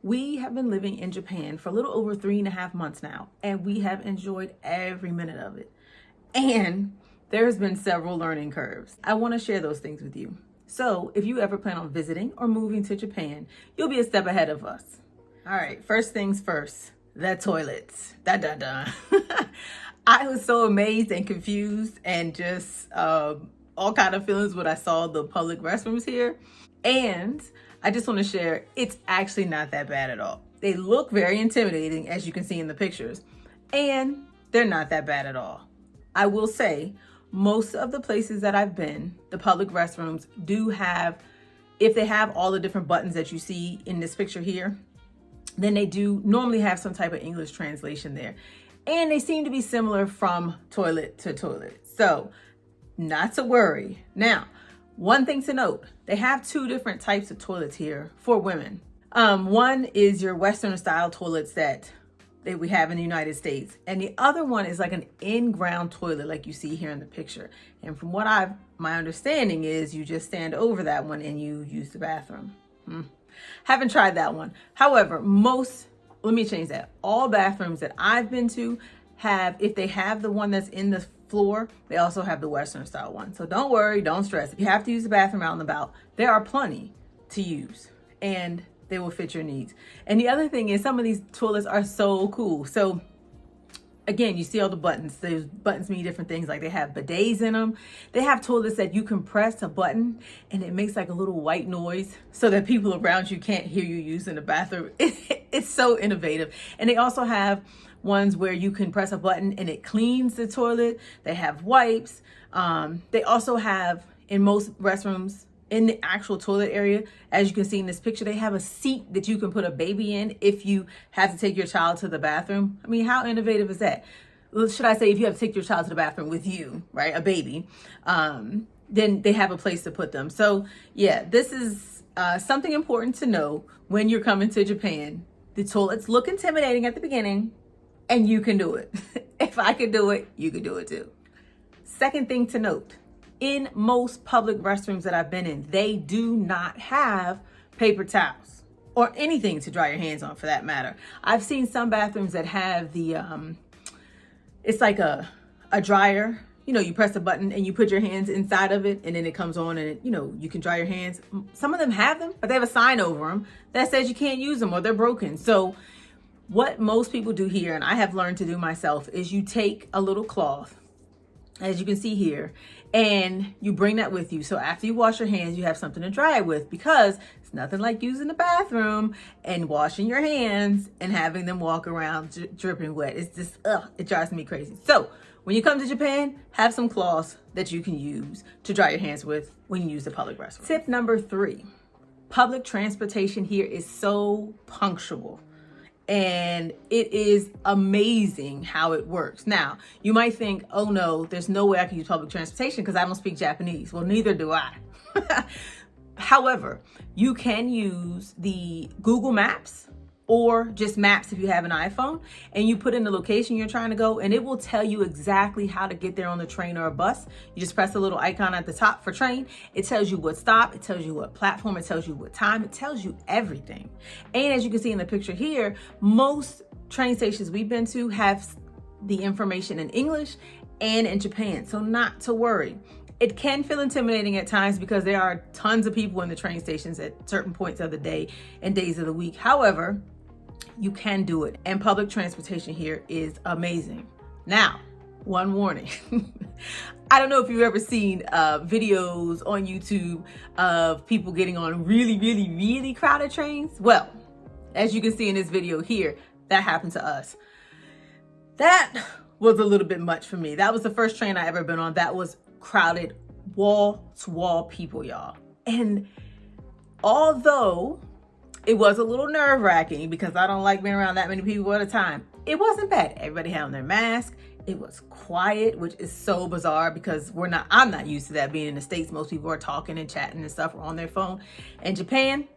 We have been living in Japan for a little over 3.5 months now, and we have enjoyed every minute of it. And there's been several learning curves. I want to share those things with you. So if you ever plan on visiting or moving to Japan, you'll be a step ahead of us. All right, first things first, the toilets. I was so amazed and confused and just all kind of feelings when I saw the public restrooms here. And I just want to share, it's actually not that bad at all. They look very intimidating, as you can see in the pictures, and they're not that bad at all. I will say, most of the places that I've been, the public restrooms do have, if they have all the different buttons that you see in this picture here, then they do normally have some type of English translation there. And they seem to be similar from toilet to toilet. So not to worry. Now, one thing to note, they have two different types of toilets here for women. One is your Western style toilets that we have in the United States. And the other one is like an in-ground toilet like you see here in the picture. And from what my understanding is you just stand over that one and you use the bathroom. Haven't tried that one. However, let me change that. All bathrooms that I've been to have, if they have the one that's in the floor, they also have the Western style one. So don't worry, don't stress. If you have to use the bathroom out and about, there are plenty to use and they will fit your needs. And the other thing is some of these toilets are so cool. So again, you see all the buttons. Those buttons mean different things. Like they have bidets in them. They have toilets that you can press a button and it makes like a little white noise so that people around you can't hear you using the bathroom. It's so innovative. And they also have ones where you can press a button and it cleans the toilet. They have wipes. They also have, in most restrooms, in the actual toilet area, as you can see in this picture, they have a seat that you can put a baby in if you have to take your child to the bathroom. I mean, how innovative is that? Well, should I say, if you have to take your child to the bathroom with you, right, a baby, then they have a place to put them. So yeah, this is something important to know when you're coming to Japan. The toilets look intimidating at the beginning, and you can do it. If I could do it, you could do it too. Second thing to note, in most public restrooms that I've been in, they do not have paper towels or anything to dry your hands on for that matter. I've seen some bathrooms that have the, it's like a dryer. You know, you press a button and you put your hands inside of it and then it comes on and, you can dry your hands. Some of them have them, but they have a sign over them that says you can't use them or they're broken. So what most people do here, and I have learned to do myself, is you take a little cloth, as you can see here, and you bring that with you. So after you wash your hands, you have something to dry it with, because it's nothing like using the bathroom and washing your hands and having them walk around dripping wet. It's just, it drives me crazy. So when you come to Japan, have some cloths that you can use to dry your hands with when you use the public restroom. Tip number 3, public transportation here is so punctual. And it is amazing how it works. Now, you might think, oh no, there's no way I can use public transportation because I don't speak Japanese. Well, neither do I. However, you can use the Google Maps or just Maps if you have an iPhone, and you put in the location you're trying to go, and it will tell you exactly how to get there on the train or a bus. You just press the little icon at the top for train. It tells you what stop, it tells you what platform, it tells you what time, it tells you everything. And as you can see in the picture here, most train stations we've been to have the information in English and in Japan, so not to worry. It can feel intimidating at times because there are tons of people in the train stations at certain points of the day and days of the week. However, you can do it, and public transportation here is amazing. Now, one warning. I don't know if you've ever seen videos on YouTube of people getting on really, really, really crowded trains. Well, as you can see in this video here, that happened to us. That was a little bit much for me. That was the first train I ever been on that was crowded, wall to wall people, y'all. And although it was a little nerve-wracking because I don't like being around that many people at a time, it wasn't bad. Everybody had on their mask. It was quiet, which is so bizarre because I'm not used to that. Being in the States, most people are talking and chatting and stuff or on their phone. In Japan,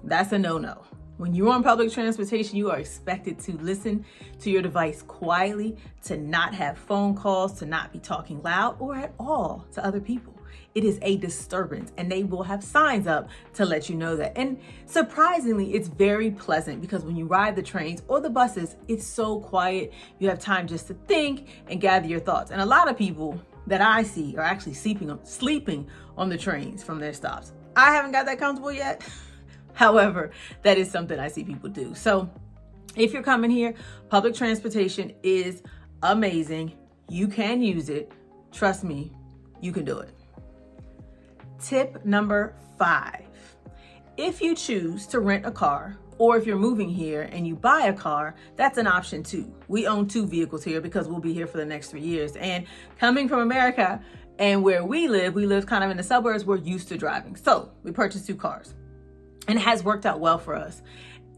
that's a no-no. When you're on public transportation, you are expected to listen to your device quietly, to not have phone calls, to not be talking loud or at all to other people. It is a disturbance, and they will have signs up to let you know that. And surprisingly, it's very pleasant because when you ride the trains or the buses, it's so quiet. You have time just to think and gather your thoughts. And a lot of people that I see are actually sleeping on the trains from their stops. I haven't got that comfortable yet. However, that is something I see people do. So if you're coming here, public transportation is amazing. You can use it. Trust me, you can do it. Tip number 5. If you choose to rent a car, or if you're moving here and you buy a car, that's an option too. We own 2 vehicles here because we'll be here for the next 3 years. And coming from America and where we live kind of in the suburbs, we're used to driving. So we purchased 2 cars and it has worked out well for us.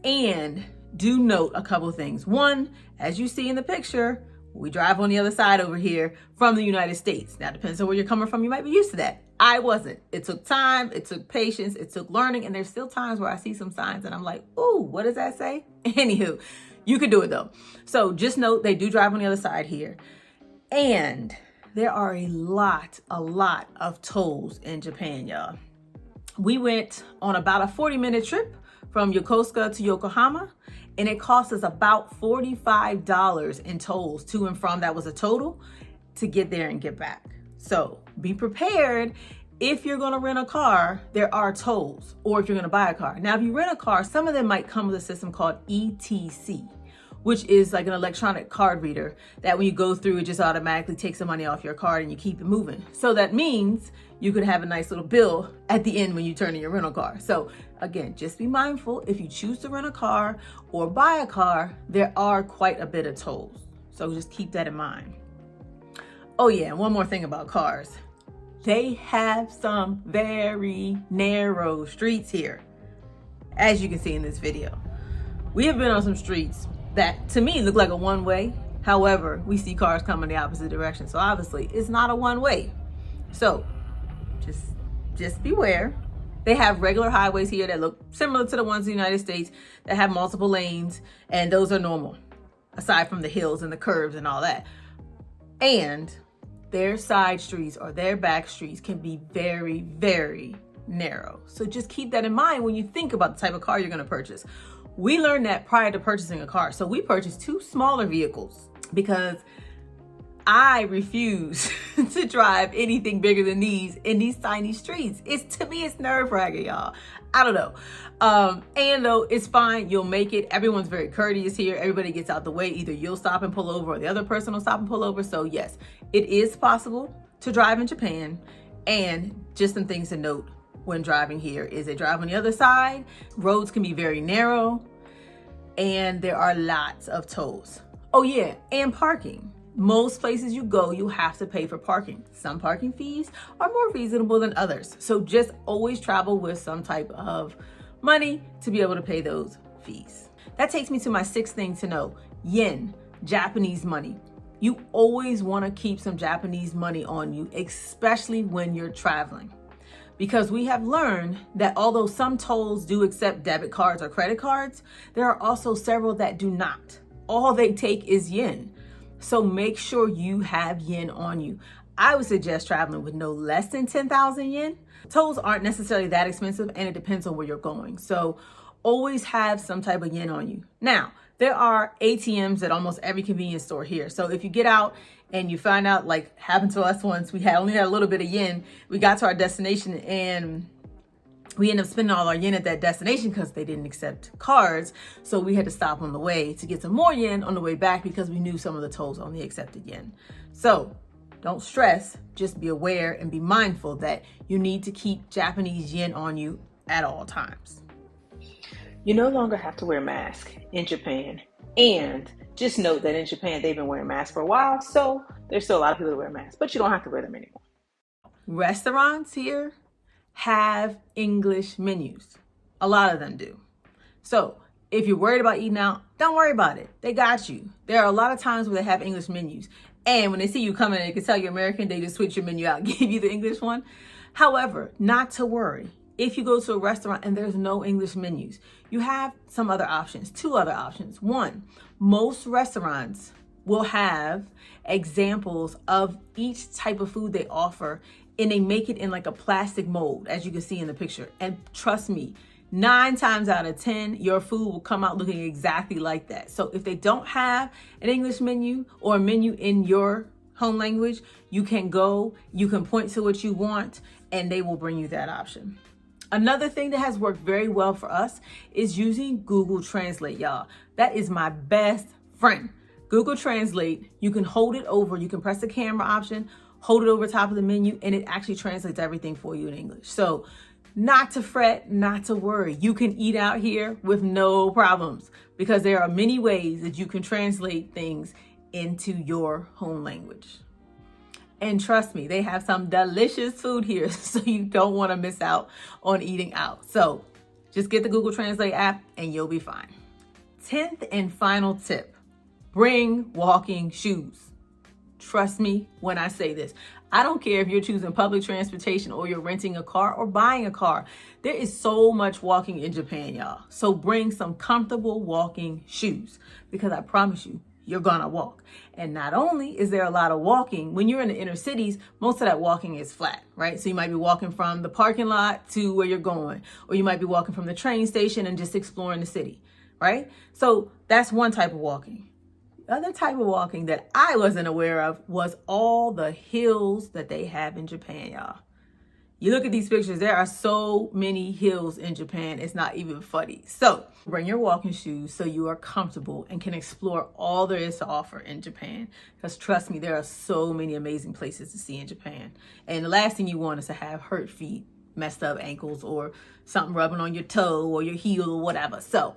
And do note a couple of things. One, as you see in the picture, we drive on the other side over here from the United States. Now, depends on where you're coming from. You might be used to that. I wasn't. It took time. It took patience. It took learning. And there's still times where I see some signs and I'm like, ooh, what does that say? Anywho, you can do it though. So just note they do drive on the other side here. And there are a lot of tolls in Japan, y'all. We went on about a 40-minute trip from Yokosuka to Yokohama, and it cost us about $45 in tolls to and from. That was a total to get there and get back. So be prepared. If you're going to rent a car, there are tolls, or if you're going to buy a car. Now, if you rent a car, some of them might come with a system called ETC, which is like an electronic card reader that when you go through, it just automatically takes the money off your card and you keep it moving. So that means you could have a nice little bill at the end when you turn in your rental car. So again, just be mindful. If you choose to rent a car or buy a car, there are quite a bit of tolls. So just keep that in mind. Oh yeah, and one more thing about cars. They have some very narrow streets here, as you can see in this video. We have been on some streets that to me look like a one-way. However, we see cars coming the opposite direction. So obviously it's not a one-way. So just beware. They have regular highways here that look similar to the ones in the United States that have multiple lanes, and those are normal, aside from the hills and the curves and all that. And their side streets or their back streets can be very, very narrow. So just keep that in mind when you think about the type of car you're going to purchase. We learned that prior to purchasing a car. So we purchased 2 smaller vehicles because I refuse to drive anything bigger than these in these tiny streets. To me, it's nerve-wracking, y'all. I don't know. And though it's fine, you'll make it. Everyone's very courteous here. Everybody gets out the way. Either you'll stop and pull over or the other person will stop and pull over. So yes, it is possible to drive in Japan. And just some things to note when driving here is they drive on the other side. Roads can be very narrow and there are lots of tolls. Oh yeah, and parking. Most places you go, you have to pay for parking. Some parking fees are more reasonable than others. So just always travel with some type of money to be able to pay those fees. That takes me to my 6th thing to know: yen, Japanese money. You always want to keep some Japanese money on you, especially when you're traveling. Because we have learned that although some tolls do accept debit cards or credit cards, there are also several that do not. All they take is yen. So make sure you have yen on you. I would suggest traveling with no less than 10,000 yen. Tolls aren't necessarily that expensive, and it depends on where you're going. So always have some type of yen on you. Now, there are ATMs at almost every convenience store here. So if you get out and you find out, like happened to us once, we only had a little bit of yen. We got to our destination and we ended up spending all our yen at that destination because they didn't accept cards. So we had to stop on the way to get some more yen on the way back because we knew some of the tolls only accepted yen. So don't stress, just be aware and be mindful that you need to keep Japanese yen on you at all times. You no longer have to wear a mask in Japan. And just note that in Japan, they've been wearing masks for a while. So there's still a lot of people that wear masks, but you don't have to wear them anymore. Restaurants here have English menus. A lot of them do. So if you're worried about eating out, don't worry about it. They got you. There are a lot of times where they have English menus. And when they see you coming, they can tell you're American, they just switch your menu out and give you the English one. However, not to worry. If you go to a restaurant and there's no English menus, you have some other options, 2 other options. 1, most restaurants will have examples of each type of food they offer and they make it in like a plastic mold, as you can see in the picture. And trust me, 9 times out of 10, your food will come out looking exactly like that. So if they don't have an English menu or a menu in your home language, you can point to what you want, and they will bring you that option. Another thing that has worked very well for us is using Google Translate, y'all. That is my best friend. Google Translate, you can hold it over, you can press the camera option, hold it over top of the menu, and it actually translates everything for you in English. So not to fret, not to worry. You can eat out here with no problems because there are many ways that you can translate things into your home language. And trust me, they have some delicious food here, so you don't want to miss out on eating out. So just get the Google Translate app and you'll be fine. 10th and final tip, bring walking shoes. Trust me when I say this. I don't care if you're choosing public transportation or you're renting a car or buying a car. There is so much walking in Japan, y'all. So bring some comfortable walking shoes because I promise you, you're gonna walk. And not only is there a lot of walking, when you're in the inner cities, most of that walking is flat, right? So you might be walking from the parking lot to where you're going, or you might be walking from the train station and just exploring the city, right? So that's one type of walking. The other type of walking that I wasn't aware of was all the hills that they have in Japan, y'all. You look at these pictures, there are so many hills in Japan, it's not even funny. So bring your walking shoes so you are comfortable and can explore all there is to offer in Japan. Because trust me, there are so many amazing places to see in Japan. And the last thing you want is to have hurt feet, messed up ankles, or something rubbing on your toe or your heel or whatever. So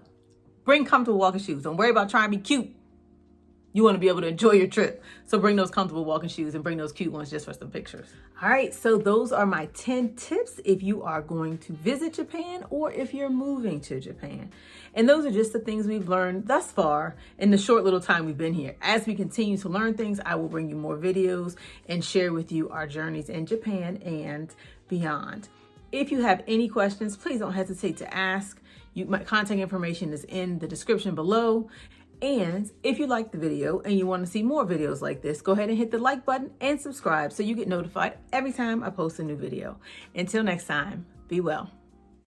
bring comfortable walking shoes. Don't worry about trying to be cute. You want to be able to enjoy your trip. So bring those comfortable walking shoes and bring those cute ones just for some pictures. All right, so those are my 10 tips if you are going to visit Japan or if you're moving to Japan. And those are just the things we've learned thus far in the short little time we've been here. As we continue to learn things, I will bring you more videos and share with you our journeys in Japan and beyond. If you have any questions, please don't hesitate to ask. My contact information is in the description below. And if you like the video and you want to see more videos like this, go ahead and hit the like button and subscribe so you get notified every time I post a new video. Until next time, be well.